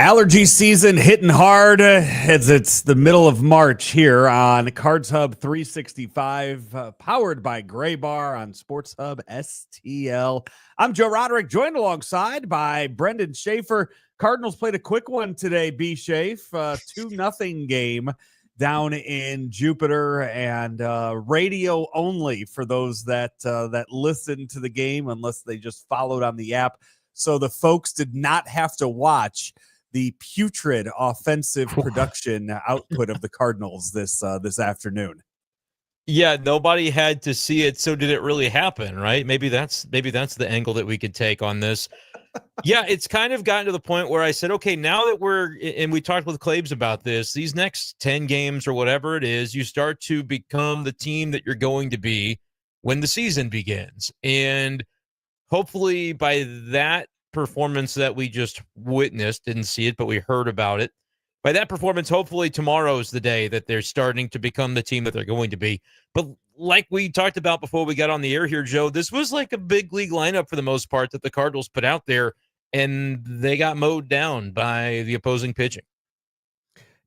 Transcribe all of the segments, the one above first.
Allergy season hitting hard as it's the middle of March here on Cards Hub 365, powered by Gray Bar on Sports Hub STL. I'm Joe Roderick, joined alongside by Brendan Schaeffer. Cardinals played a quick one today, B. Schaeff, 2-0 game down in Jupiter, and radio only for those that listen to the game, unless they just followed on the app. So the folks did not have to watch the putrid offensive production output of the Cardinals this afternoon. Yeah, nobody had to see it, so did it really happen, right? Maybe that's the angle that we could take on this. Yeah, it's kind of gotten to the point where I said, okay, now that we talked with Claves about this, these next 10 games or whatever it is, you start to become the team that you're going to be when the season begins. And hopefully by that performance that we just witnessed, didn't see it, but we heard about it. By that performance, hopefully tomorrow is the day that they're starting to become the team that they're going to be. But like we talked about before we got on the air here, Joe, this was like a big league lineup for the most part that the Cardinals put out there, and they got mowed down by the opposing pitching.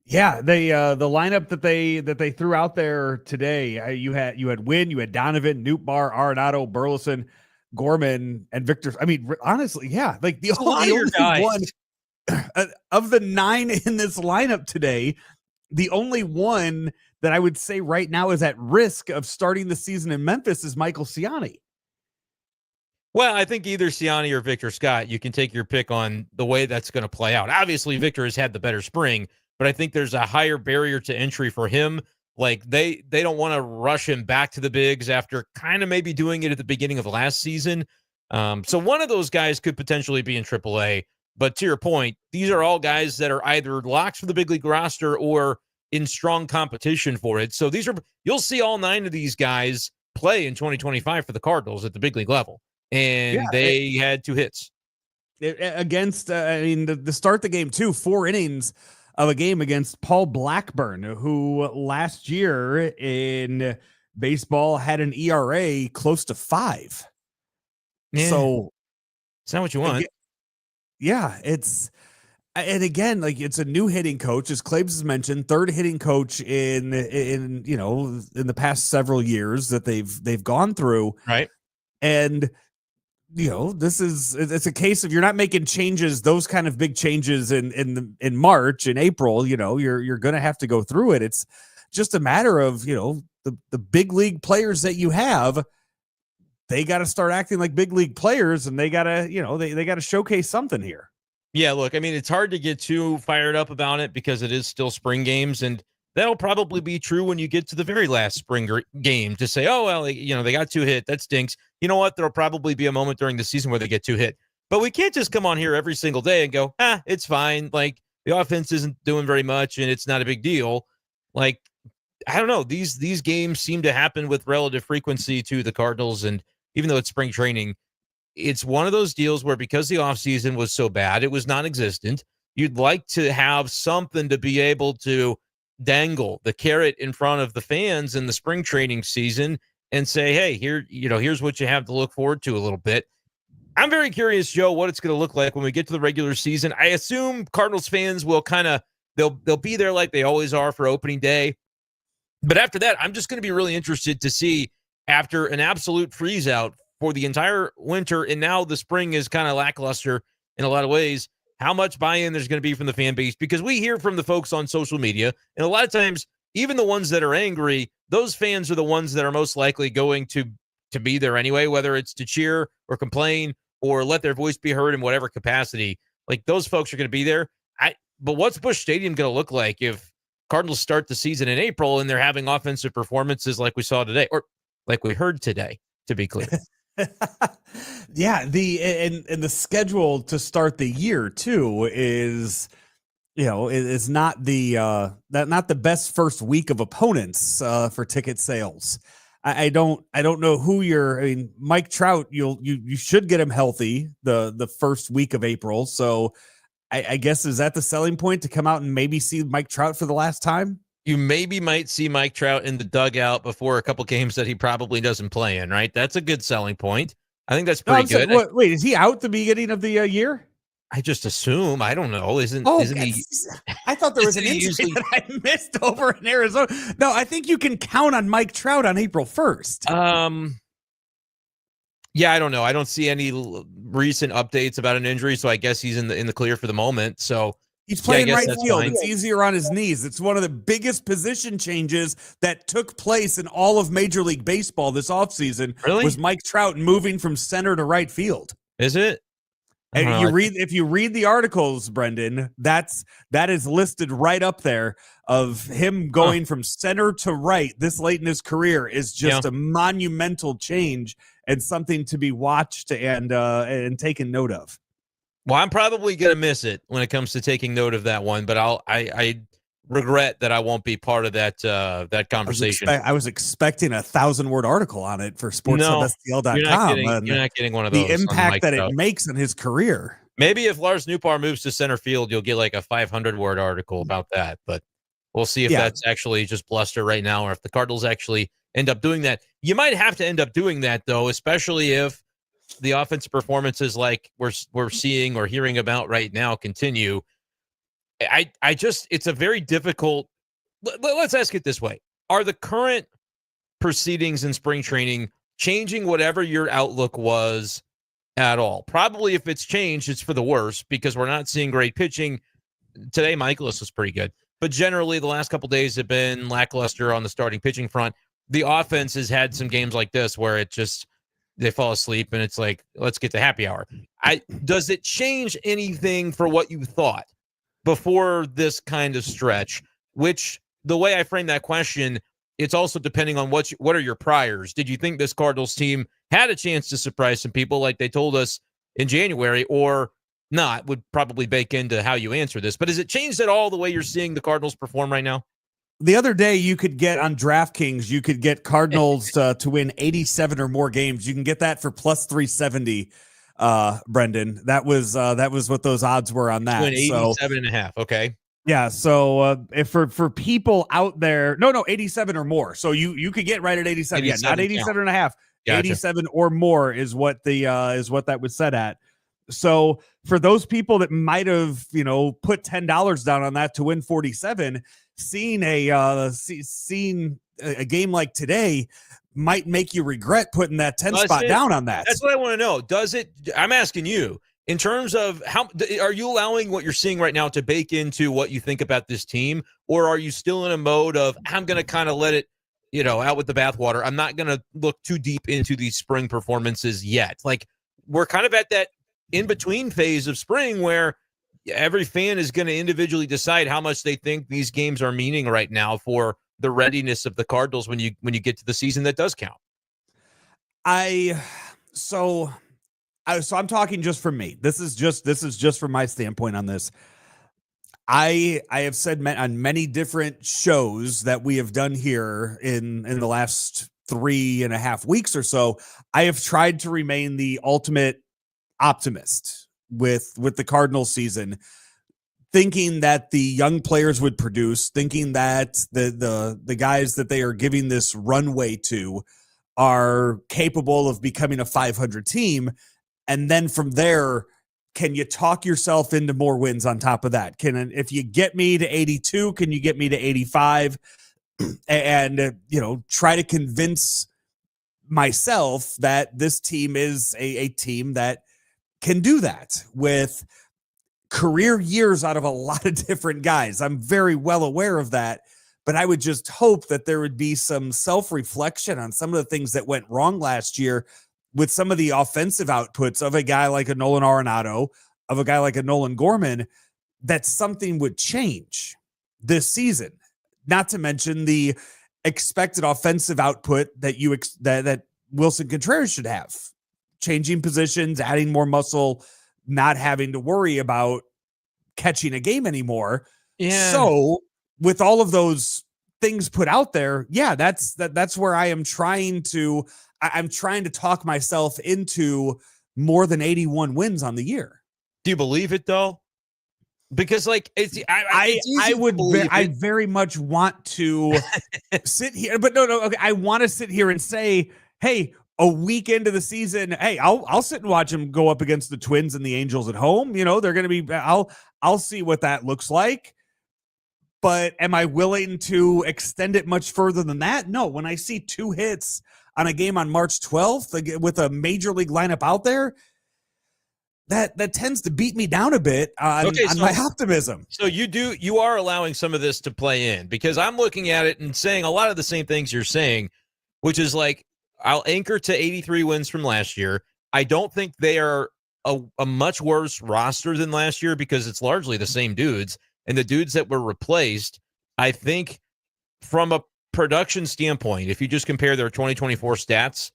Yeah, they the lineup that they threw out there today, you had Wynn, you had Donovan, Nootbaar, Arenado, Burleson, Gorman, and Victor. I mean, honestly, yeah, like the only one of the 9 in this lineup today, the only one that I would say right now is at risk of starting the season in Memphis is Michael Ciani. Well, I think either Ciani or Victor Scott, you can take your pick on the way that's going to play out. Obviously, Victor has had the better spring, but I think there's a higher barrier to entry for him. Like they don't want to rush him back to the bigs after kind of maybe doing it at the beginning of last season. So one of those guys could potentially be in AAA. But to your point, these are all guys that are either locks for the big league roster or in strong competition for it. So you'll see all 9 of these guys play in 2025 for the Cardinals at the big league level. And they had 2 hits against, to start the game too, 4 innings of a game against Paul Blackburn, who last year in baseball had an ERA close to 5. Yeah. So it's not what you want. Yeah, and again, like it's a new hitting coach, as Claves has mentioned, third hitting coach in the past several years that they've gone through. Right. And it's a case of you're not making changes, those kind of big changes in March and April, you're going to have to go through it. It's just a matter of, the big league players that you have, they got to start acting like big league players, and they got to, they got to showcase something here. Yeah, look, I mean, it's hard to get too fired up about it because it is still spring games, and that'll probably be true when you get to the very last spring game to say, oh, well, they got 2 hit. That stinks. You know what? There'll probably be a moment during the season where they get 2 hit. But we can't just come on here every single day and go, it's fine. Like, the offense isn't doing very much, and it's not a big deal. Like, I don't know. These games seem to happen with relative frequency to the Cardinals, and even though it's spring training, it's one of those deals where because the offseason was so bad, it was non-existent. You'd like to have something to be able to dangle the carrot in front of the fans in the spring training season and say, hey, here's what you have to look forward to a little bit. I'm very curious, Joe, what it's going to look like when we get to the regular season. I assume Cardinals fans will they'll be there like they always are for opening day. But after that, I'm just going to be really interested to see, after an absolute freeze out for the entire winter, and now the spring is kind of lackluster in a lot of ways, how much buy-in there's going to be from the fan base, because we hear from the folks on social media, and a lot of times, even the ones that are angry, those fans are the ones that are most likely going to be there anyway, whether it's to cheer or complain or let their voice be heard in whatever capacity. Like, those folks are going to be there. But what's Busch Stadium going to look like if Cardinals start the season in April and they're having offensive performances like we saw today, or like we heard today, to be clear? Yeah, the schedule to start the year too is It's not not the best first week of opponents for ticket sales. I don't know who I mean, Mike Trout, you should get him healthy the first week of April. So I guess, is that the selling point, to come out and maybe see Mike Trout for the last time? You maybe might see Mike Trout in the dugout before a couple games that he probably doesn't play in, right? That's a good selling point. I think that's No, pretty good. Wait, is he out the beginning of the year? I just assume. I don't know. Isn't he? I thought there was an injury usually that I missed over in Arizona. No, I think you can count on Mike Trout on April 1st. Yeah, I don't know. I don't see any recent updates about an injury, so I guess he's in the clear for the moment. So he's playing right field. Fine. It's easier on his knees. It's one of the biggest position changes that took place in all of Major League Baseball this offseason. Really? Was Mike Trout moving from center to right field. Is it? And if you read the articles, Brendan, that is listed right up there of him going from center to right this late in his career is just a monumental change and something to be watched and taken note of. Well, I'm probably going to miss it when it comes to taking note of that one, but I regret that I won't be part of that conversation. I was expecting 1,000-word article on it for sportshubstl.com. You're not getting one of those. The impact that it makes in his career. Maybe if Lars Nootbaar moves to center field, you'll get like a 500-word article about that. But we'll see if that's actually just bluster right now, or if the Cardinals actually end up doing that. You might have to end up doing that, though, especially if the offensive performances like we're seeing or hearing about right now continue. It's a very difficult. Let's ask it this way. Are the current proceedings in spring training changing whatever your outlook was at all? Probably if it's changed, it's for the worse, because we're not seeing great pitching. Today, Mikolas was pretty good, but generally the last couple of days have been lackluster on the starting pitching front. The offense has had some games like this where they fall asleep and it's like, let's get to happy hour. Does it change anything for what you thought before this kind of stretch? Which, the way I frame that question, it's also depending on what are your priors. Did you think this Cardinals team had a chance to surprise some people like they told us in January, or not? Would probably bake into how you answer this. But has it changed at all the way you're seeing the Cardinals perform right now? The other day, you could get on DraftKings, you could get Cardinals to win 87 or more games. You can get that for plus 370, Brendan. That was what those odds were on that. 87 and a half. Okay. Yeah. So if for people out there, no, 87 or more. So you could get right at 87. 87, not 87 and a half. Gotcha. 87 or more is what that was set at. So for those people that might have, put $10 down on that to win 47, seeing a game like today might make you regret putting that 10 spot down on that. That's what I want to know. Does it? I'm asking you, in terms of how are you allowing what you're seeing right now to bake into what you think about this team, or are you still in a mode of, I'm going to kind of let it, out with the bathwater? I'm not going to look too deep into these spring performances yet. Like, we're kind of at that in-between phase of spring where every fan is going to individually decide how much they think these games are meaning right now for the readiness of the Cardinals when you get to the season that does count. So I'm talking just for me. This is just from my standpoint on this. I have said on many different shows that we have done here in the last 3.5 weeks or so, I have tried to remain the ultimate optimist with the Cardinals season, thinking that the young players would produce, thinking that the guys that they are giving this runway to are capable of becoming a 500 team. And then from there, can you talk yourself into more wins on top of that? If you get me to 82, can you get me to 85? And, try to convince myself that this team is a team that can do that with career years out of a lot of different guys. I'm very well aware of that, but I would just hope that there would be some self-reflection on some of the things that went wrong last year with some of the offensive outputs of a guy like a Nolan Arenado, of a guy like a Nolan Gorman, that something would change this season. Not to mention the expected offensive output that that Wilson Contreras should have. Changing positions, adding more muscle, not having to worry about catching a game anymore. Yeah. So with all of those things put out there, that's where I am trying to, I'm trying to talk myself into more than 81 wins on the year. Do you believe it though? Because like it's easy to believe I it. very much want to sit here, but no, okay. I want to sit here and say, hey, a week into the season, hey, I'll sit and watch them go up against the Twins and the Angels at home. You know, they're going to be, I'll see what that looks like. But am I willing to extend it much further than that? No. When I see 2 hits on a game on March 12th with a major league lineup out there, that tends to beat me down a bit on my optimism. So you are allowing some of this to play in, because I'm looking at it and saying a lot of the same things you're saying, which is like, I'll anchor to 83 wins from last year. I don't think they are a much worse roster than last year, because it's largely the same dudes, and the dudes that were replaced, I think from a production standpoint, if you just compare their 2024 stats,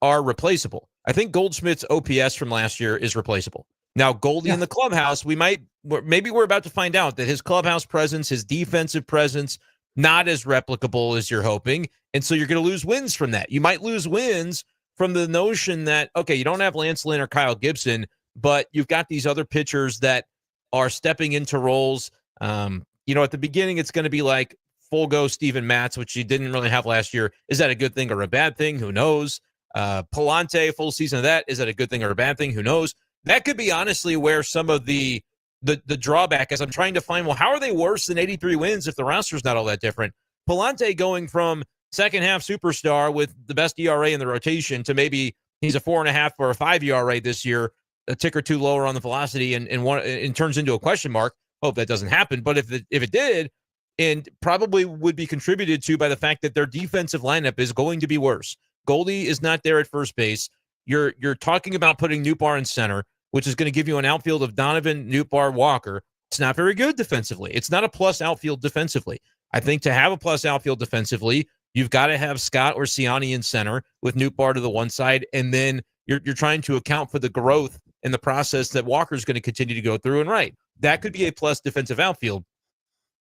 are replaceable. I think Goldschmidt's OPS from last year is replaceable. Now, Goldie in the clubhouse, maybe we're about to find out that his clubhouse presence, his defensive presence, not as replicable as you're hoping. And so you're going to lose wins from that. You might lose wins from the notion that, okay, you don't have Lance Lynn or Kyle Gibson, but you've got these other pitchers that are stepping into roles. At the beginning, it's going to be like full go Steven Matz, which you didn't really have last year. Is that a good thing or a bad thing? Who knows? Palante, full season of that. Is that a good thing or a bad thing? Who knows? That could be honestly where some of the drawback is. I'm trying to find, well, how are they worse than 83 wins if the roster's not all that different? Palante going from second half superstar with the best ERA in the rotation to maybe he's a 4.5 or a 5 ERA this year, a tick or two lower on the velocity, and turns into a question mark. Hope that doesn't happen. But if it did, and probably would be contributed to by the fact that their defensive lineup is going to be worse. Goldie is not there at first base. You're talking about putting Nootbaar in center, which is going to give you an outfield of Donovan, Nootbaar, Walker. It's not very good defensively. It's not a plus outfield defensively. I think to have a plus outfield defensively, you've got to have Scott or Ciani in center with Nootbaar to the one side, and then you're trying to account for the growth in the process that Walker's going to continue to go through. And right, that could be a plus defensive outfield.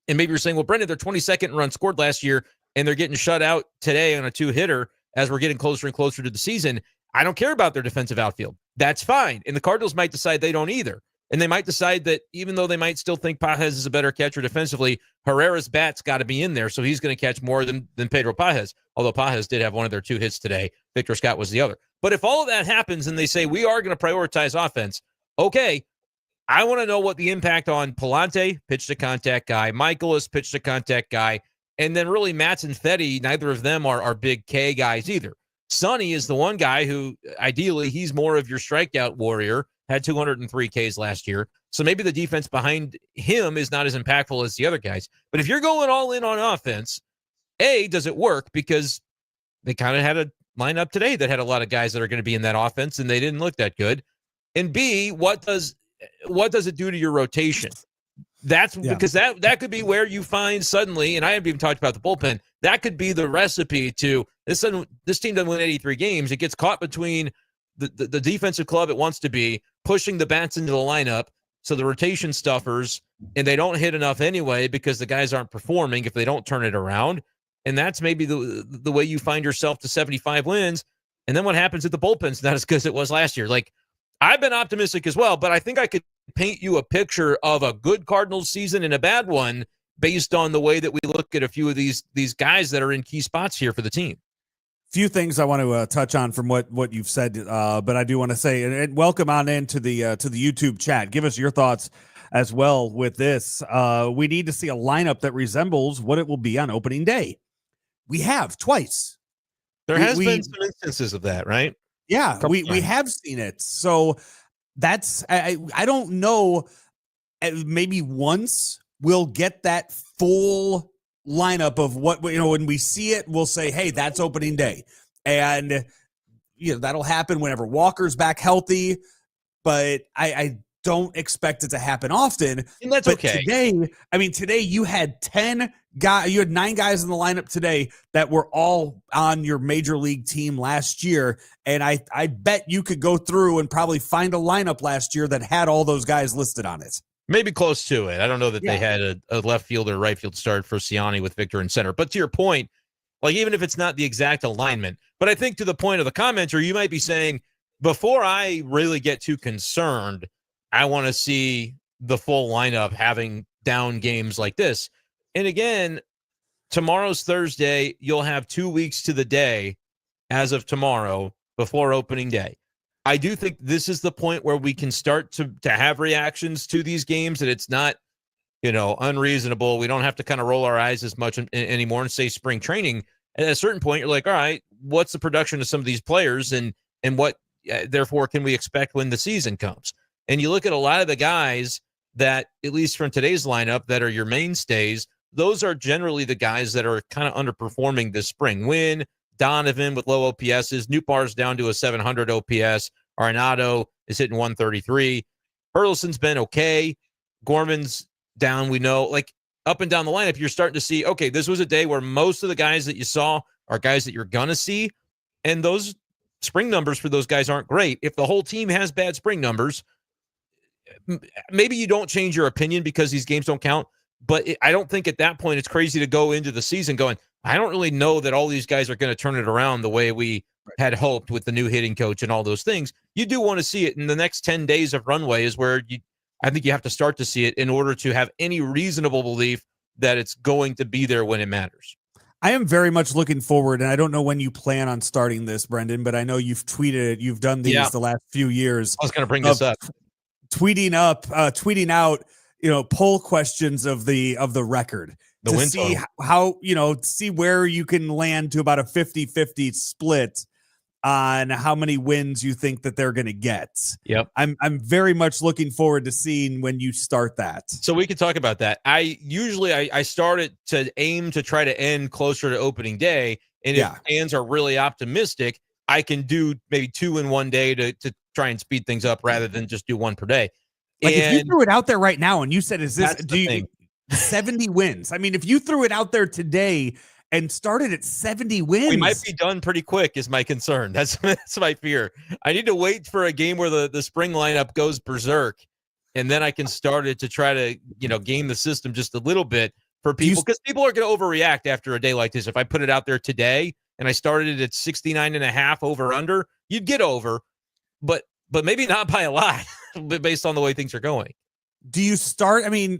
And maybe you're saying, well, Brendan, they're 22nd in runs scored last year, and they're getting shut out today on a 2-hitter as we're getting closer and closer to the season. I don't care about their defensive outfield. That's fine. And the Cardinals might decide they don't either. And they might decide that even though they might still think Pages is a better catcher defensively, Herrera's bat's got to be in there, so he's going to catch more than Pedro Pages, although Pages did have one of their 2 hits today. Victor Scott was the other. But if all of that happens and they say we are going to prioritize offense, okay, I want to know what the impact on Palante, pitch-to-contact guy, Mikolas, pitch-to-contact guy, and then really Matz and Fetty, neither of them are big K guys either. Sonny is the one guy who, ideally, he's more of your strikeout warrior, had 203 Ks last year. So maybe the defense behind him is not as impactful as the other guys. But if you're going all in on offense, A, does it work? Because they kind of had a lineup today that had a lot of guys that are going to be in that offense, and they didn't look that good. And B, what does it do to your rotation? Because that could be where you find suddenly, and I haven't even talked about the bullpen, that could be the recipe to this team doesn't win 83 games. It gets caught between the defensive club it wants to be, pushing the bats into the lineup, so the rotation stuffers, and they don't hit enough anyway because the guys aren't performing if they don't turn it around. And that's maybe the way you find yourself to 75 wins. And then what happens at the bullpen's not as good as it was last year. Like, I've been optimistic as well, but I think I could paint you a picture of a good Cardinals season and a bad one based on the way that we look at a few of these guys that are in key spots here for the team. Few things I want to touch on from what you've said, but I do want to say, and welcome on into the YouTube chat. Give us your thoughts as well with this. We need to see a lineup that resembles what it will be on opening day. We have twice. There has been some instances of that, right? Yeah, we have seen it. So that's I don't know. Maybe once we'll get that full lineup of what, when we see it, we'll say, hey, that's opening day. And that'll happen whenever Walker's back healthy, but I don't expect it to happen often. And that's okay. Today you had 10 guys, you had 9 guys in the lineup today that were all on your major league team last year. And I bet you could go through and probably find a lineup last year that had all those guys listed on it. Maybe close to it. I don't know that they had a left field or right field start for Siani with Victor in center. But to your point, like even if it's not the exact alignment, but I think to the point of the commenter, you might be saying, before I really get too concerned, I want to see the full lineup having down games like this. And again, tomorrow's Thursday. You'll have 2 weeks to the day as of tomorrow before opening day. I do think this is the point where we can start to have reactions to these games, and it's not, unreasonable. We don't have to kind of roll our eyes as much anymore and say spring training. At a certain point, you're like, all right, what's the production of some of these players, and what, therefore, can we expect when the season comes? And you look at a lot of the guys that, at least from today's lineup, that are your mainstays, those are generally the guys that are kind of underperforming this spring. Wynn, Donovan with low OPSs, Nootbaar's down to a 700 OPS, Arenado is hitting 133. Burleson's been okay. Gorman's down, we know. Like, up and down the lineup, you're starting to see, okay, this was a day where most of the guys that you saw are guys that you're going to see, and those spring numbers for those guys aren't great. If the whole team has bad spring numbers, maybe you don't change your opinion because these games don't count, but I don't think at that point it's crazy to go into the season going, I don't really know that all these guys are going to turn it around the way we had hoped with the new hitting coach and all those things. You do want to see it in the next 10 days of runway is where I think you have to start to see it in order to have any reasonable belief that it's going to be there when it matters. I am very much looking forward, and I don't know when you plan on starting this, Brendan, but I know you've done these the last few years. I was going to bring this up. Tweeting out, poll questions of the record to see how, see where you can land to about a 50-50 split on how many wins you think that they're going to get. Yep. I'm very much looking forward to seeing when you start that. So we could talk about that. I start it to aim to try to end closer to opening day. And if fans are really optimistic, I can do maybe 2 in one day to try and speed things up rather than just do one per day. Like, if you threw it out there right now and you said, 70 wins? I mean, if you threw it out there today and started at 70 wins, we might be done pretty quick is my concern. That's my fear. I need to wait for a game where the spring lineup goes berserk, and then I can start it to try to, game the system just a little bit for people, because people are going to overreact after a day like this. If I put it out there today and I started it at 69.5 over under, you'd get over, but maybe not by a lot based on the way things are going. Do you start? I mean,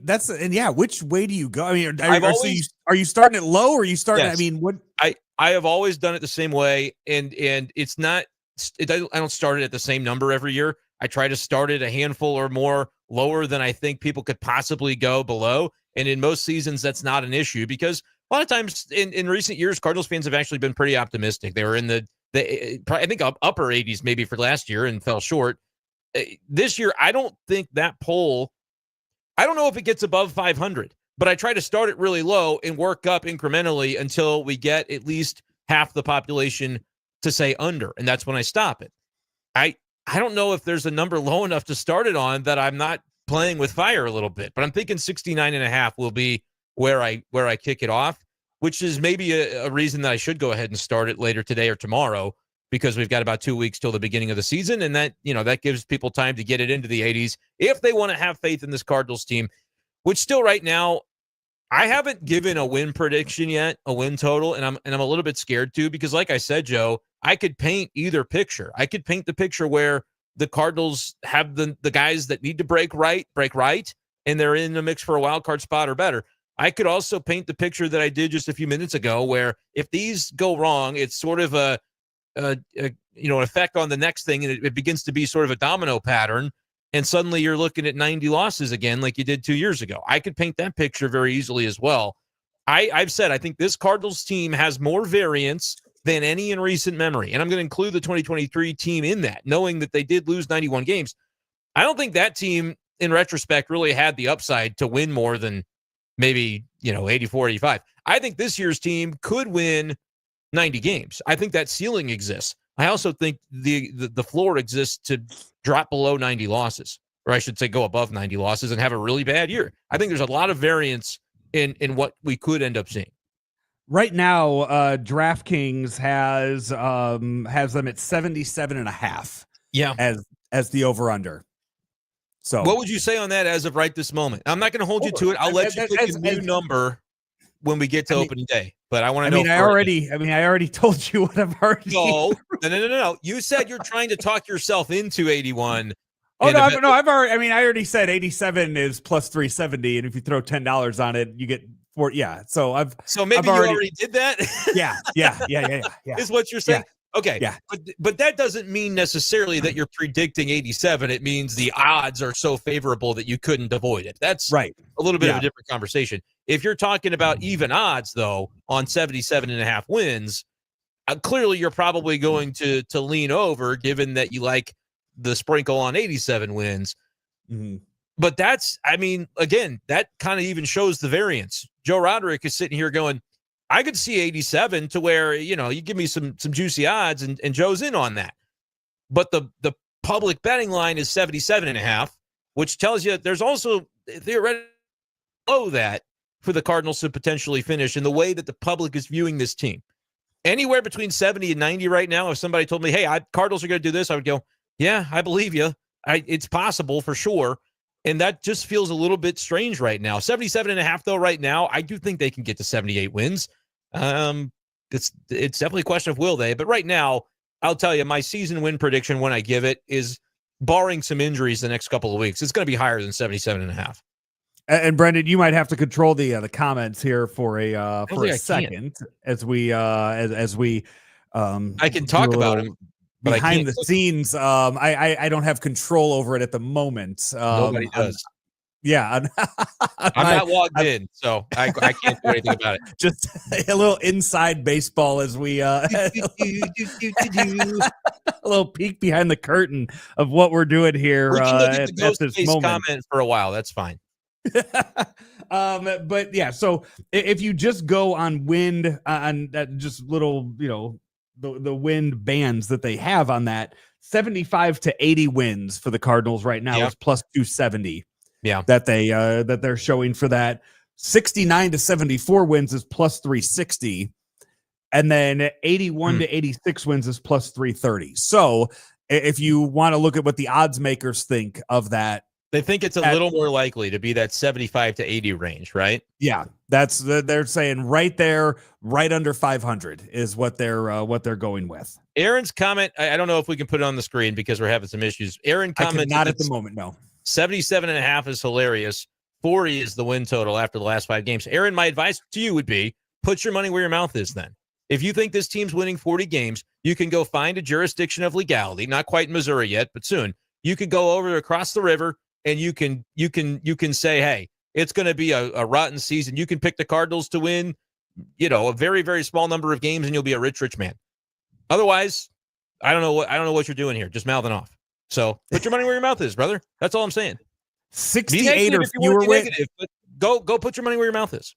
which way do you go? I mean, are you starting it low, or are you starting? Yes. I mean, what I have always done it the same way, and it's not. I don't start it at the same number every year. I try to start it a handful or more lower than I think people could possibly go below. And in most seasons, that's not an issue, because a lot of times in recent years, Cardinals fans have actually been pretty optimistic. They were in the I think upper 80s maybe for last year and fell short. This year, I don't think that poll. I don't know if it gets above 500, but I try to start it really low and work up incrementally until we get at least half the population to say under, and that's when I stop it. I don't know if there's a number low enough to start it on that I'm not playing with fire a little bit, but I'm thinking 69.5 will be where I kick it off, which is maybe a reason that I should go ahead and start it later today or tomorrow, because we've got about 2 weeks till the beginning of the season, and that gives people time to get it into the 80s if they want to have faith in this Cardinals team, which still right now, I haven't given a win prediction yet, a win total, and I'm a little bit scared too, because like I said, Joe, I could paint either picture. I could paint the picture where the Cardinals have the guys that need to break right, and they're in the mix for a wild card spot or better. I could also paint the picture that I did just a few minutes ago, where if these go wrong, it's sort of an effect on the next thing, and it begins to be sort of a domino pattern, and suddenly you're looking at 90 losses again like you did 2 years ago. I could paint that picture very easily as well. I've said I think this Cardinals team has more variance than any in recent memory, and I'm going to include the 2023 team in that, knowing that they did lose 91 games. I don't think that team, in retrospect, really had the upside to win more than maybe 84, 85. I think this year's team could win 90 games. I think that ceiling exists. I also think the floor exists to drop below 90 losses, or I should say go above 90 losses and have a really bad year. I think there's a lot of variance in what we could end up seeing. Right now, DraftKings has them at 77.5. Yeah, as the over under. So what would you say on that as of right this moment? I'm not going to hold you to it. I'll let you pick a new number when we get to opening day. But I want to know. I already told you what I've already. No. You said you're trying to talk yourself into 81. Oh no, I've already. I already said 87 is plus 370, and if you throw $10 on it, you get 4. Yeah. So maybe you already did that. Yeah. Is what you're saying? Yeah. Okay. Yeah. But that doesn't mean necessarily that you're predicting 87. It means the odds are so favorable that you couldn't avoid it. That's right. A little bit of a different conversation. If you're talking about even odds, though, on 77.5 wins, clearly you're probably going to lean over, given that you like the sprinkle on 87 wins. Mm-hmm. But again, that kind of even shows the variance. Joe Roderick is sitting here going, I could see 87 to where, you give me some juicy odds and Joe's in on that. But the public betting line is 77.5, which tells you there's also theoretically below that for the Cardinals to potentially finish in the way that the public is viewing this team. Anywhere between 70 and 90 right now, if somebody told me, hey, Cardinals are going to do this, I would go, yeah, I believe you. It's possible for sure. And that just feels a little bit strange right now. 77.5, though, right now, I do think they can get to 78 wins. It's definitely a question of will they. But right now, I'll tell you, my season win prediction when I give it is, barring some injuries the next couple of weeks, it's going to be higher than 77.5. And Brendan, you might have to control the comments here for a second as we I can talk about it. Behind the scenes, I don't have control over it at the moment. Nobody does. I'm not logged in, so I can't do anything about it. Just a little inside baseball as we a little peek behind the curtain of what we're doing here. We can look at the ghost face comment for a while. That's fine. But yeah, so if you just go on wind on that, just little, the wind bands that they have on that, 75 to 80 wins for the Cardinals right now is plus 270. Yeah, that they're showing for that. 69 to 74 wins is plus 360, and then 81 to 86 wins is plus 330. So if you want to look at what the odds makers think of that, they think it's a little more likely to be that 75 to 80 range, right? Yeah, they're saying right there, right under 500 is what they're going with. Aaron's comment, I don't know if we can put it on the screen because we're having some issues. Aaron commented, not at the moment, no. 77.5 is hilarious. 40 is the win total after the last 5 games. Aaron, my advice to you would be, put your money where your mouth is then. If you think this team's winning 40 games, you can go find a jurisdiction of legality, not quite in Missouri yet, but soon. You could go over across the river and you can say, hey, it's going to be a rotten season. You can pick the Cardinals to win, a very, very small number of games and you'll be a rich, rich man. Otherwise, I don't know what you're doing here. Just mouthing off. So put your money where your mouth is, brother. That's all I'm saying. 68 or fewer wins. Go put your money where your mouth is.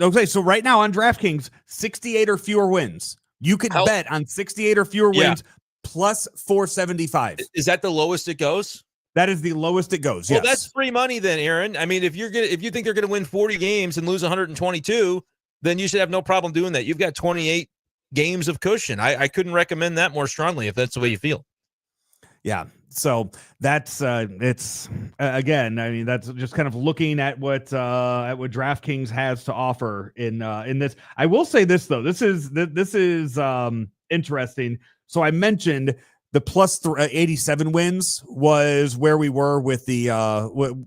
Okay, so right now on DraftKings, 68 or fewer wins. You could bet on 68 or fewer wins plus 475. Is that the lowest it goes? That is the lowest it goes. Well, yes. That's free money then, Aaron. I mean, if you think they're going to win 40 games and lose 122, then you should have no problem doing that. You've got 28 games of cushion. I couldn't recommend that more strongly if that's the way you feel. Yeah. So that's it's again, I mean, that's just kind of looking at what DraftKings has to offer in this. I will say this though. This is interesting. So I mentioned the plus 87 wins was where we were with the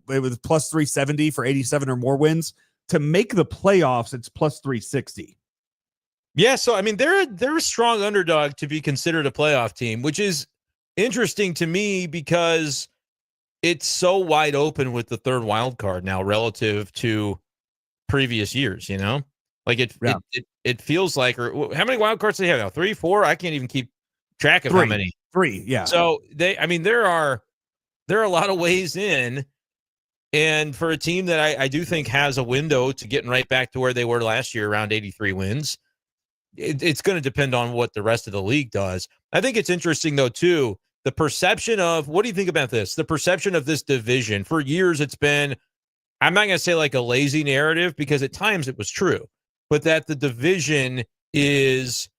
it was plus 370 for 87 or more wins. To make the playoffs, it's plus 360. Yeah, so I mean they're a strong underdog to be considered a playoff team, which is interesting to me because it's so wide open with the third wild card now relative to previous years, Like it feels like, or how many wild cards do they have now? 3, 4? I can't even keep track of how many. 3, yeah. So there are a lot of ways in, and for a team that I do think has a window to getting right back to where they were last year, around 83 wins, it's going to depend on what the rest of the league does. I think it's interesting though too, the perception of, what do you think about this? The perception of this division for years, it's been, I'm not going to say like a lazy narrative because at times it was true, but that the division is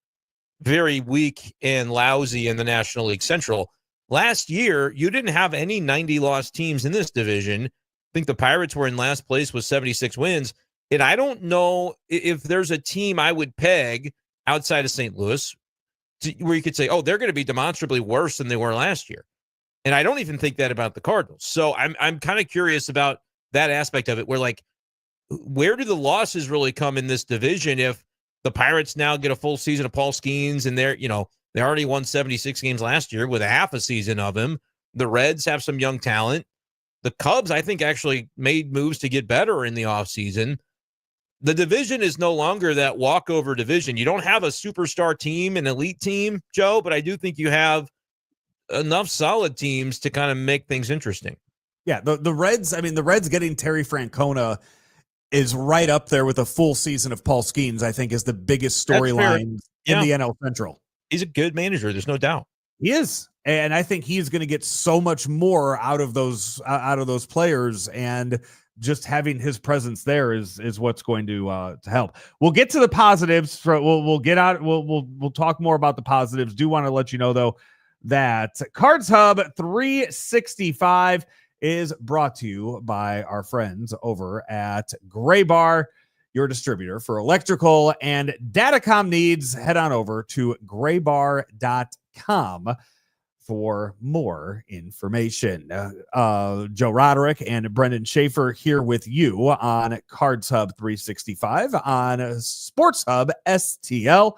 very weak and lousy in the National League Central. last year, you didn't have any 90-loss teams in this division. I think the Pirates were in last place with 76 wins. And I don't know if there's a team I would peg outside of St. Louis where you could say, oh, they're going to be demonstrably worse than they were last year. And I don't even think that about the Cardinals. So I'm kind of curious about that aspect of it, where like, where do the losses really come in this division if the Pirates now get a full season of Paul Skeens and they already won 76 games last year with a half a season of him. The Reds have some young talent. The Cubs, I think, actually made moves to get better in the offseason. The division is no longer that walkover division. You don't have a superstar team, an elite team, Joe, but I do think you have enough solid teams to kind of make things interesting. Yeah, the Reds, the Reds getting Terry Francona is right up there with a full season of Paul Skeens, I think, is the biggest storyline in the NL Central. He's a good manager. There's no doubt. He is. And I think he's going to get so much more out of those players, and just having his presence there is what's going to help. We'll get to the positives. We'll talk more about the positives. Do want to let you know though that Cards Hub 365 is brought to you by our friends over at Gray Bar, your distributor for electrical and datacom needs. Head on over to graybar.com for more information. Joe Roderick and Brendan Schaeffer here with you on Cards Hub 365 on Sports Hub STL.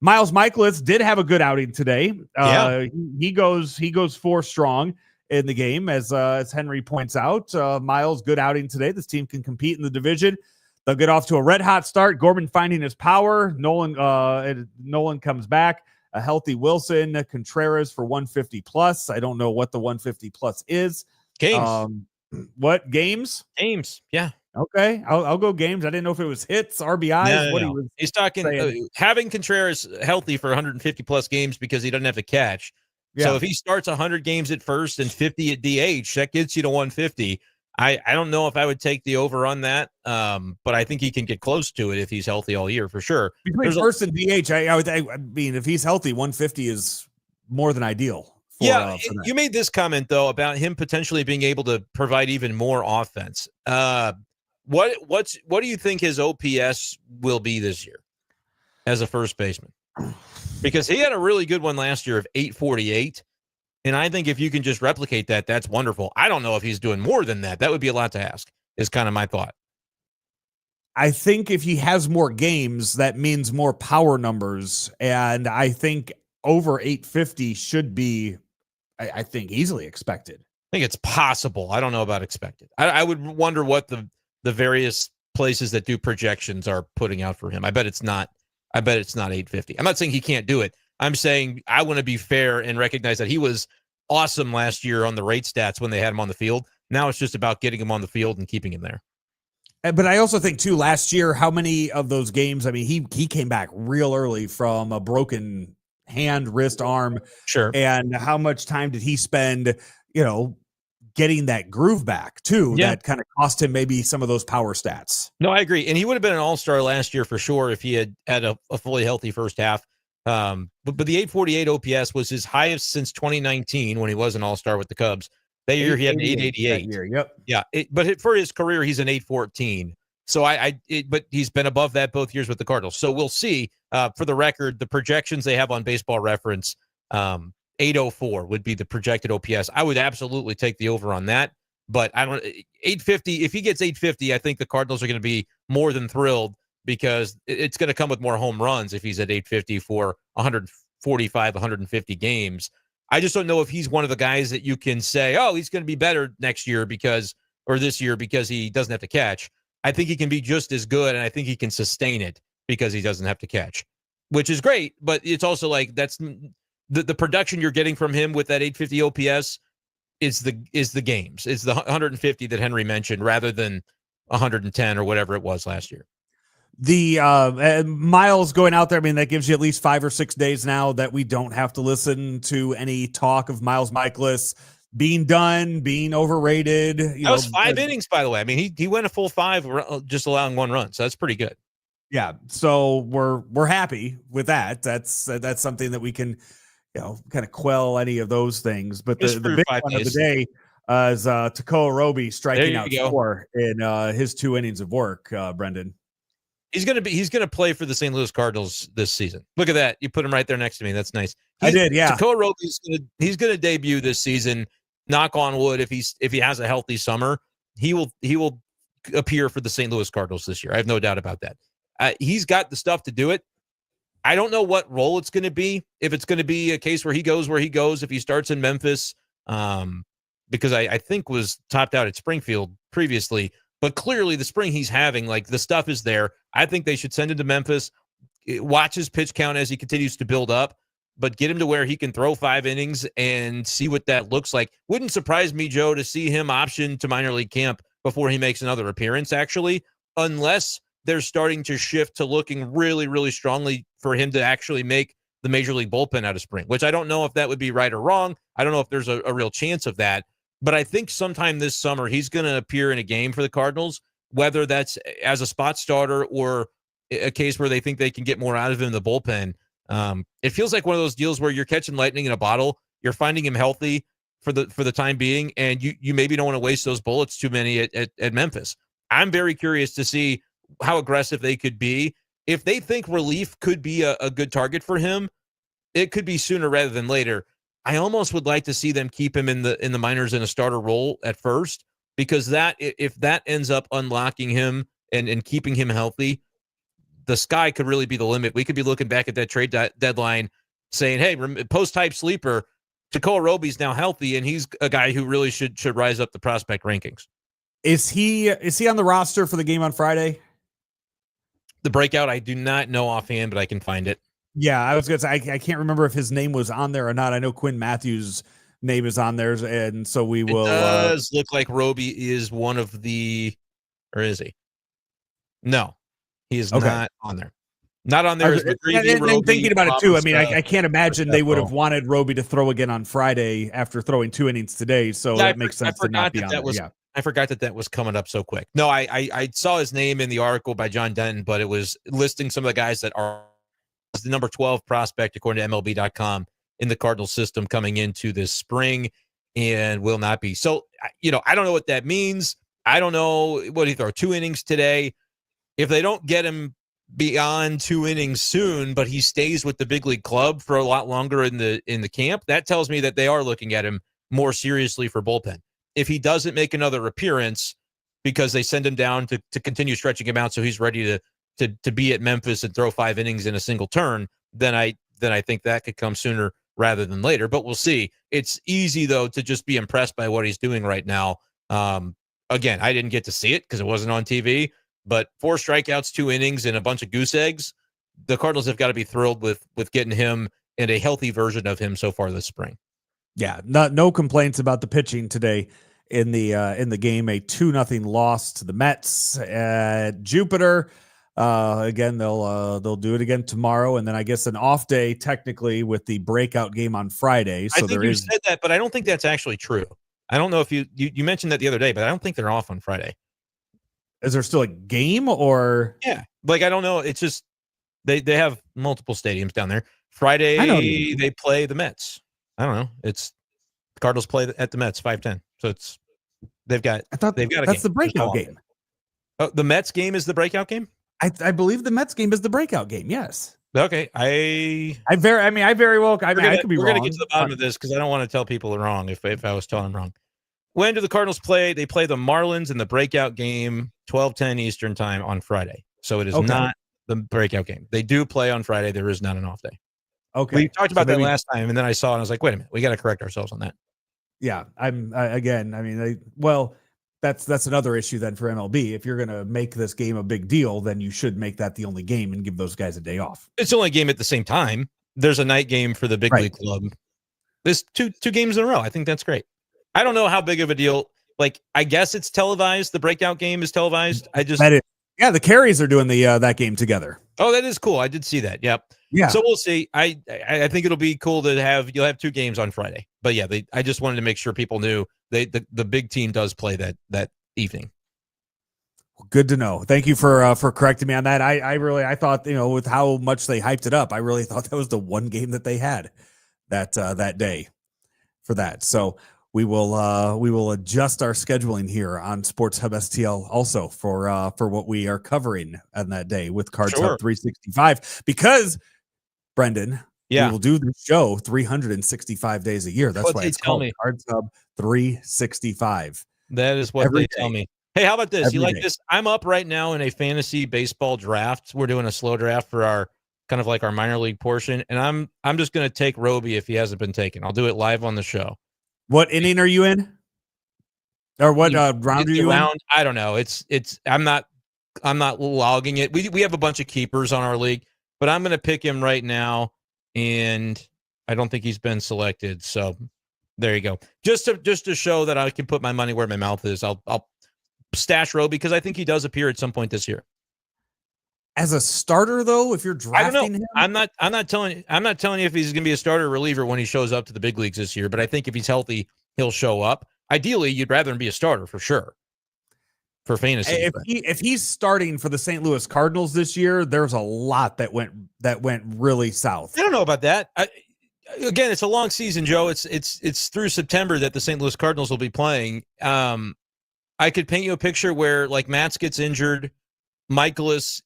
Miles Mikolas did have a good outing today. He goes 4 strong in the game, as Henry points out. Miles, good outing today. This team can compete in the division. They'll get off to a red hot start. Gorman finding his power. Nolan comes back. A healthy Wilson, Contreras for 150 plus. I don't know what the 150 plus is. Games. What games? Games. Yeah. Okay. I'll go games. I didn't know if it was hits, RBIs. No. He's talking having Contreras healthy for 150 plus games because he doesn't have to catch. Yeah. So if he starts 100 games at first and 50 at DH, that gets you to 150. I don't know if I would take the over on that, but I think he can get close to it if he's healthy all year for sure. Between first and DH, I mean, if he's healthy, 150 is more than ideal. For you made this comment though about him potentially being able to provide even more offense. What do you think his OPS will be this year as a first baseman? Because he had a really good one last year of 848. And I think if you can just replicate that, that's wonderful. I don't know if he's doing more than that. That would be a lot to ask, is kind of my thought. I think if he has more games, that means more power numbers. And I think over 850 should be, I think, easily expected. I think it's possible. I don't know about expected. I would wonder what the various places that do projections are putting out for him. I bet it's not 850. I'm not saying he can't do it. I'm saying I want to be fair and recognize that he was awesome last year on the rate stats when they had him on the field. Now it's just about getting him on the field and keeping him there. But I also think, too, last year, how many of those games, I mean, he came back real early from a broken hand, wrist, arm. Sure. And how much time did he spend, getting that groove back, too? Yeah. That kind of cost him maybe some of those power stats. No, I agree. And he would have been an all-star last year for sure if he had a fully healthy first half. But the 848 OPS was his highest since 2019 when he was an all-star with the Cubs. That year he had an 888. Yep. Yeah. But for his career, he's an 814. So but he's been above that both years with the Cardinals. So we'll see. For the record, the projections they have on Baseball Reference, 804 would be the projected OPS. I would absolutely take the over on that. But 850. If he gets 850, I think the Cardinals are going to be more than thrilled, because it's going to come with more home runs if he's at 850 for 145, 150 games. I just don't know if he's one of the guys that you can say, oh, he's going to be better next year or this year because he doesn't have to catch. I think he can be just as good, and I think he can sustain it because he doesn't have to catch, which is great. But it's also like that's the production you're getting from him with that 850 OPS is the games. It's the 150 that Henry mentioned rather than 110 or whatever it was last year. The Miles going out there, I mean, that gives you at least 5 or 6 days now that we don't have to listen to any talk of Miles Mikolas being done, being overrated. That was 5 innings, by the way. I mean, he went a full 5, just allowing 1 run, so that's pretty good. Yeah, so we're happy with that. That's something that we can kind of quell any of those things. But Just the for big 5 one days. of the day is Takoa Roby striking There out you go. 4 in his 2 innings of work, Brendan. He's gonna play for the St. Louis Cardinals this season. Look at that. You put him right there next to me. That's nice. I did, yeah. Takoa Roby's gonna debut this season. Knock on wood, if he has a healthy summer, he will appear for the St. Louis Cardinals this year. I have no doubt about that. He's got the stuff to do it. I don't know what role it's going to be. If it's going to be a case where he goes, if he starts in Memphis, because I think was topped out at Springfield previously, but clearly the spring he's having, like the stuff is there. I think they should send him to Memphis, watch his pitch count as he continues to build up, but get him to where he can throw 5 innings and see what that looks like. Wouldn't surprise me, Joe, to see him option to minor league camp before he makes another appearance, actually, unless they're starting to shift to looking really, really strongly for him to actually make the major league bullpen out of spring, which I don't know if that would be right or wrong. I don't know if there's a real chance of that, but I think sometime this summer he's going to appear in a game for the Cardinals, whether that's as a spot starter or a case where they think they can get more out of him in the bullpen. It feels like one of those deals where you're catching lightning in a bottle. You're finding him healthy for the time being, and you maybe don't want to waste those bullets too many at Memphis. I'm very curious to see how aggressive they could be. If they think relief could be a good target for him, it could be sooner rather than later. I almost would like to see them keep him in the minors in a starter role at first, because if that ends up unlocking him and keeping him healthy, the sky could really be the limit. We could be looking back at that trade deadline saying, hey, post-type sleeper, Takoa Roby's now healthy, and he's a guy who really should rise up the prospect rankings. Is he on the roster for the game on Friday? The breakout, I do not know offhand, but I can find it. Yeah, I was going to say, I can't remember if his name was on there or not. I know Quinn Matthews' name is on there, and so we will. It does look like Roby is one of the, or is he? No, he is not on there. Not on there is McGreevy, Roby, thinking about it too. I mean, I can't imagine they would have Marcelo. wanted Roby to throw again on Friday after throwing 2 innings today. So that makes sense to not be on there. Yeah. I forgot that was coming up so quick. No, I saw his name in the article by John Denton, but it was listing some of the guys that are the number 12 prospect according to MLB.com in the Cardinals system coming into this spring, and will not be. So, I don't know what that means. I don't know what he throw 2 innings today. If they don't get him beyond 2 innings soon, but he stays with the big league club for a lot longer in the camp, that tells me that they are looking at him more seriously for bullpen. If he doesn't make another appearance because they send him down to continue stretching him out so he's ready to be at Memphis and throw 5 innings in a single turn, then I think that could come sooner rather than later. But we'll see. It's easy, though, to just be impressed by what he's doing right now. Again, I didn't get to see it because it wasn't on TV, but 4 strikeouts, 2 innings, and a bunch of goose eggs. The Cardinals have got to be thrilled with getting him and a healthy version of him so far this spring. Yeah, no complaints about the pitching today in the game. A 2-0 loss to the Mets at Jupiter. Again, they'll do it again tomorrow, and then I guess an off day technically with the breakout game on Friday. So I think you said that, but I don't think that's actually true. I don't know if you mentioned that the other day, but I don't think they're off on Friday. Is there still a game or? Yeah, like I don't know. It's just they have multiple stadiums down there. Friday they play the Mets. I don't know. It's the Cardinals play at the Mets 5:10. So they've got that's game. The breakout game. Oh, the Mets game is the breakout game? I believe the Mets game is the breakout game. Yes. Okay. I could be wrong. We're gonna get to the bottom of this because I don't want to tell people wrong if I was telling them wrong. When do the Cardinals play? They play the Marlins in the breakout game, 12:10 Eastern time on Friday. So it is not the breakout game. They do play on Friday. There is not an off day. Okay. We talked about that last time, and then I saw it, and I was like, wait a minute, we got to correct ourselves on that. Yeah. That's another issue then for MLB. If you're going to make this game a big deal, then you should make that the only game and give those guys a day off. It's the only game at the same time. There's a night game for the big league club. There's two games in a row. I think that's great. I don't know how big of a deal. Like, I guess it's televised. The breakout game is televised. Yeah, the Carries are doing that game together. Oh, that is cool. I did see that. Yep. Yeah. So we'll see. I think it'll be cool to you'll have 2 games on Friday. But yeah, I just wanted to make sure people knew the big team does play that evening. Good to know. Thank you for correcting me on that. I thought, with how much they hyped it up, I really thought that was the one game that they had. that day for that. So we will adjust our scheduling here on Sports Hub STL also for what we are covering on that day with Cards Hub 365, because Brendan, we will do this show 365 days a year. That's why it's called Cards Hub 365. That is what they tell me. Hey, how about this? You like this? I'm up right now in a fantasy baseball draft. We're doing a slow draft for our kind of like our minor league portion, and I'm just going to take Roby if he hasn't been taken. I'll do it live on the show. What inning are you in? Or what round are you in? I don't know. I'm not logging it. We have a bunch of keepers on our league, but I'm going to pick him right now, and I don't think he's been selected. So there you go. Just to show that I can put my money where my mouth is. I'll stash Roby because I think he does appear at some point this year. As a starter, though, if you're drafting him, I'm not telling you if he's going to be a starter or reliever when he shows up to the big leagues this year. But I think if he's healthy, he'll show up. Ideally, you'd rather him be a starter for sure. For fantasy, if he's starting for the St. Louis Cardinals this year, there's a lot that went really south. I don't know about that. Again, it's a long season, Joe. It's through September that the St. Louis Cardinals will be playing. I could paint you a picture where like Matz gets injured. Mikolas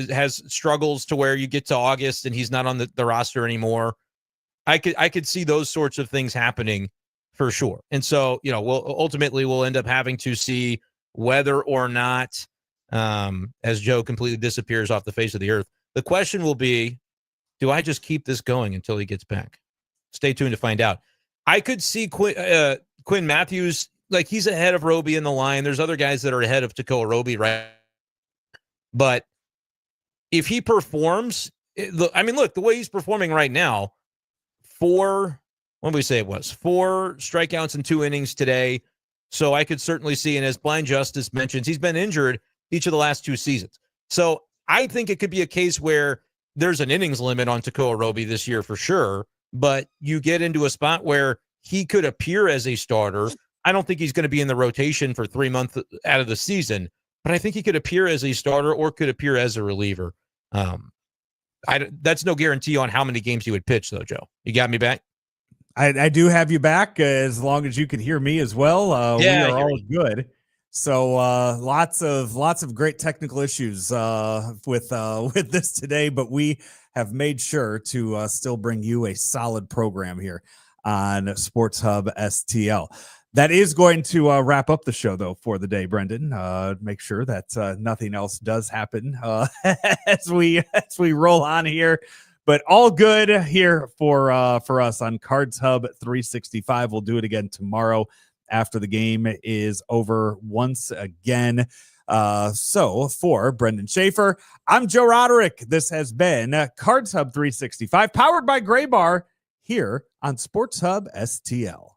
has struggles to where you get to August and he's not on the roster anymore. I could see those sorts of things happening for sure. And so, we'll end up having to see whether or not, as Joe completely disappears off the face of the earth, the question will be, do I just keep this going until he gets back? Stay tuned to find out. I could see Quinn Matthews, like he's ahead of Roby in the line. There's other guys that are ahead of Tekoa Roby, right? But if he performs, look, the way he's performing right now, 4 strikeouts in 2 innings today. So I could certainly see, and as Blind Justice mentions, he's been injured each of the last 2 seasons. So I think it could be a case where there's an innings limit on Tekoa Roby this year for sure, but you get into a spot where he could appear as a starter. I don't think he's going to be in the rotation for 3 months out of the season, but I think he could appear as a starter or could appear as a reliever. That's no guarantee on how many games he would pitch, though, Joe. You got me back? I do have you back as long as you can hear me as well. We are all good. So lots of great technical issues with this today, but we have made sure to still bring you a solid program here on Sports Hub STL. That is going to wrap up the show, though, for the day, Brendan. Make sure that nothing else does happen as we roll on here. But all good here for us on Cards Hub 365. We'll do it again tomorrow after the game is over once again. So for Brendan Schaeffer, I'm Joe Roderick. This has been Cards Hub 365, powered by Gray Bar here on Sports Hub STL.